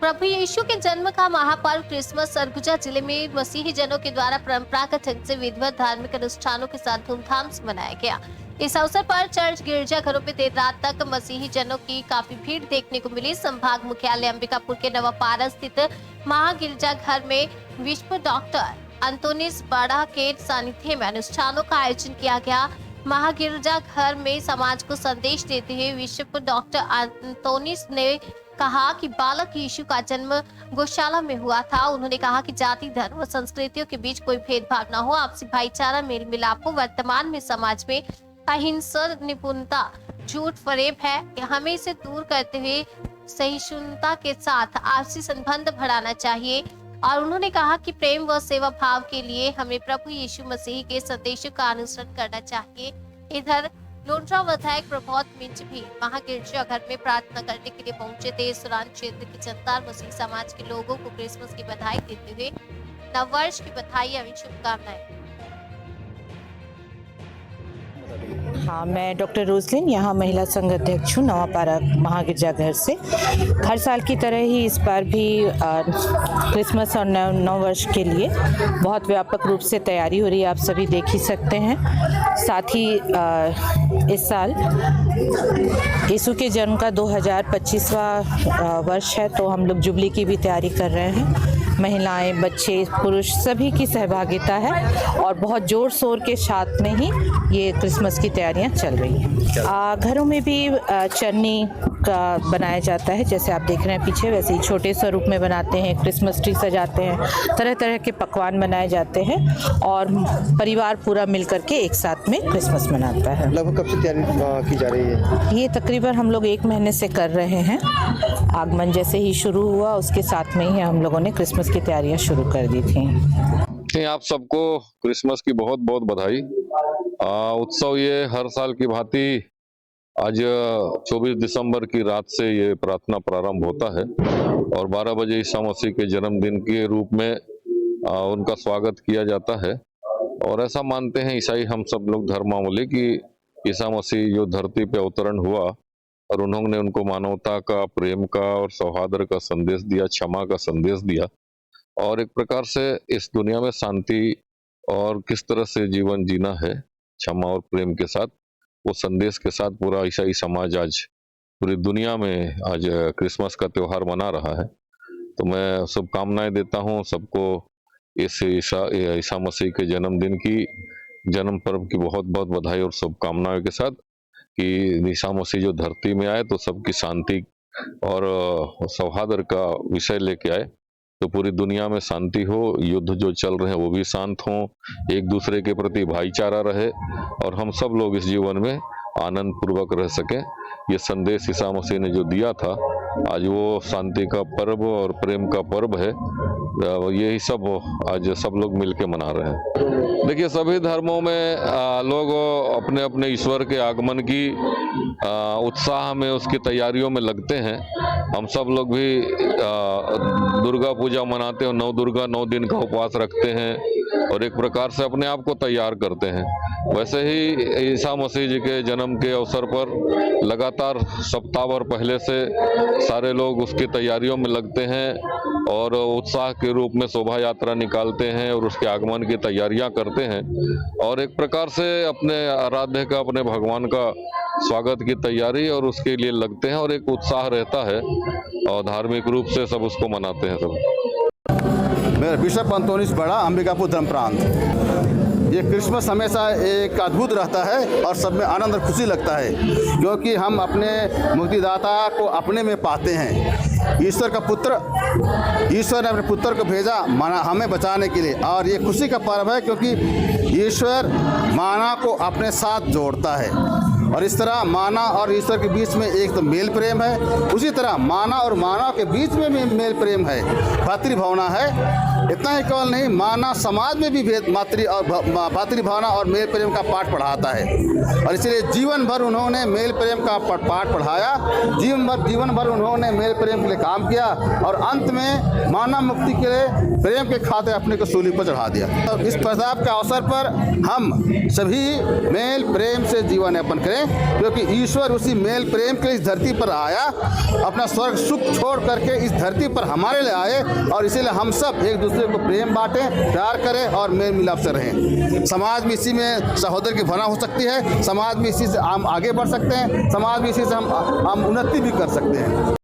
प्रभु यीशु के जन्म का महापर्व क्रिसमस सरगुजा जिले में मसीही जनों के द्वारा परंपरागत ढंग से विधिवत धार्मिक अनुष्ठानों के साथ धूमधाम से मनाया गया। इस अवसर पर चर्च गिरजा घरों में देर रात तक मसीही जनों की काफी भीड़ देखने को मिली। संभाग मुख्यालय अंबिकापुर के नवापारा स्थित महागिरजा घर में विश्व डॉक्टर अंतोनिस बाड़ा के सानिध्य में अनुष्ठानों का आयोजन किया गया। महागिरजा घर में समाज को संदेश देते हुए विश्व डॉक्टर अंतोनिस ने कहा कि बालक यीशु का जन्म गौशाला में हुआ था। उन्होंने कहा कि जाति, धर्म और संस्कृतियों के बीच कोई भेदभाव न हो, आपसी भाईचारा, मेल मिलाप हो। वर्तमान में समाज में अहिंसा, निपुणता, झूठ, फरेब है। हमें इसे दूर करते हुए सहिष्णुता के साथ आपसी संबंध बढ़ाना चाहिए। और उन्होंने कहा कि प्रेम व सेवा भाव के लिए हमें प्रभु यीशु मसीह के संदेशों का अनुसरण करना चाहिए। इधर लोंड्रा विधायक प्रभात मिंज भी महागिरजा घर में प्रार्थना करने के लिए पहुंचे थे। इस दौरान क्षेत्र की जनता और मसीह समाज के लोगों को क्रिसमस की बधाई देते हुए नववर्ष की बधाई एवं शुभकामनाएं। हाँ, मैं डॉक्टर रोजलिन यहाँ महिला संघ अध्यक्ष हूँ नवापारा महागिरजा घर से। हर साल की तरह ही इस बार भी क्रिसमस और नव वर्ष के लिए बहुत व्यापक रूप से तैयारी हो रही है, आप सभी देख ही सकते हैं। साथ ही इस साल यीशु के जन्म का 2025वां वर्ष है, तो हम लोग जुबली की भी तैयारी कर रहे हैं। महिलाएं, बच्चे, पुरुष सभी की सहभागिता है और बहुत जोर शोर के साथ में ही ये क्रिसमस की तैयारियां चल रही हैं। घरों में भी चन्नी का बनाया जाता है, जैसे आप देख रहे हैं पीछे, वैसे ही छोटे स्वरूप में बनाते हैं। क्रिसमस ट्री सजाते हैं, तरह तरह के पकवान बनाए जाते हैं और परिवार पूरा मिलकर के एक साथ में क्रिसमस मनाता है। लगभग कब से तैयारी की जा रही है? ये तकरीबन हम लोग 1 महीने से कर रहे हैं। आगमन जैसे ही शुरू हुआ उसके साथ में ही हम लोगों ने क्रिसमस की तैयारियां शुरू कर दी थी। आप सबको क्रिसमस की बहुत बहुत बधाई। उत्सव ये हर साल की भांति आज 24 दिसंबर की रात से ये प्रार्थना प्रारंभ होता है और 12 बजे ईसा मसीह के जन्मदिन के रूप में उनका स्वागत किया जाता है। और ऐसा मानते हैं ईसाई हम सब लोग धर्मावलंबी कि ईसा मसीह जो धरती पे अवतरण हुआ और उन्होंने उनको मानवता का, प्रेम का और सौहार्द का संदेश दिया, क्षमा का संदेश दिया और एक प्रकार से इस दुनिया में शांति और किस तरह से जीवन जीना है क्षमा और प्रेम के साथ, वो संदेश के साथ पूरा ईसाई समाज आज पूरी दुनिया में आज क्रिसमस का त्योहार मना रहा है। तो मैं शुभकामनाएं देता हूं सबको इस ईसा मसीह के जन्मदिन की, जन्म पर्व की बहुत बहुत बधाई और शुभकामनाओं के साथ कि ईसा मसीह जो धरती में आए तो सबकी शांति और सौहार्द का विषय लेके आए, तो पूरी दुनिया में शांति हो, युद्ध जो चल रहे हैं वो भी शांत हों, एक दूसरे के प्रति भाईचारा रहे और हम सब लोग इस जीवन में आनंद पूर्वक रह सकें। ये संदेश ईसा मसीह ने जो दिया था, आज वो शांति का पर्व और प्रेम का पर्व है। यही सब आज सब लोग मिलके मना रहे हैं। देखिए, सभी धर्मों में लोग अपने अपने ईश्वर के आगमन की उत्साह में, उसकी तैयारियों में लगते हैं। हम सब लोग भी दुर्गा पूजा मनाते हैं, 9 दुर्गा 9 दिन का उपवास रखते हैं और एक प्रकार से अपने आप को तैयार करते हैं। वैसे ही ईसा मसीह जी के जन्म के अवसर पर लगातार सप्ताह भर पहले से सारे लोग उसकी तैयारियों में लगते हैं और उत्साह के रूप में शोभा यात्रा निकालते हैं और उसके आगमन की तैयारियां करते हैं और एक प्रकार से अपने आराध्य का, अपने भगवान का स्वागत की तैयारी और उसके लिए लगते हैं और एक उत्साह रहता है और धार्मिक रूप से सब उसको मनाते हैं सब। मेरा बिशप अंतोनिस बाड़ा, अंबिकापुर धर्म प्रांत। ये क्रिसमस हमेशा एक अद्भुत रहता है और सब में आनंद और खुशी लगता है, क्योंकि हम अपने मुक्तिदाता को अपने में पाते हैं। ईश्वर का पुत्र, ईश्वर ने अपने पुत्र को भेजा हमें बचाने के लिए और ये खुशी का पर्व है, क्योंकि ईश्वर मानव को अपने साथ जोड़ता है और इस तरह मानव और ईश्वर के बीच में एक तो मेल प्रेम है, उसी तरह मानव और मानव के बीच में भी मेल प्रेम है, भातृभावना है। इतना ही केवल नहीं, मानव समाज में भी भातृ भावना और मेल प्रेम का पाठ पढ़ाता है। और इसलिए जीवन भर उन्होंने मेल प्रेम का पाठ पढ़ाया, जीवन भर उन्होंने मेल प्रेम के लिए काम किया और अंत में मानव मुक्ति के लिए प्रेम के खातिर अपने को सूली पर चढ़ा दिया। तो इस प्रताप के अवसर पर हम सभी मेल प्रेम से जीवन यापन करें, क्योंकि ईश्वर उसी मेल प्रेम के लिए इस धरती पर आया, अपना स्वर्ग सुख छोड़ करके इस धरती पर हमारे लिए आए। और इसीलिए हम सब एक दूसरे को प्रेम बांटें, प्यार करें और मेल मिलाप से रहें। समाज में इसी में सहोदर की भावना हो सकती है, समाज में इसी से हम आगे बढ़ सकते हैं, समाज में इसी से हम उन्नति भी कर सकते हैं।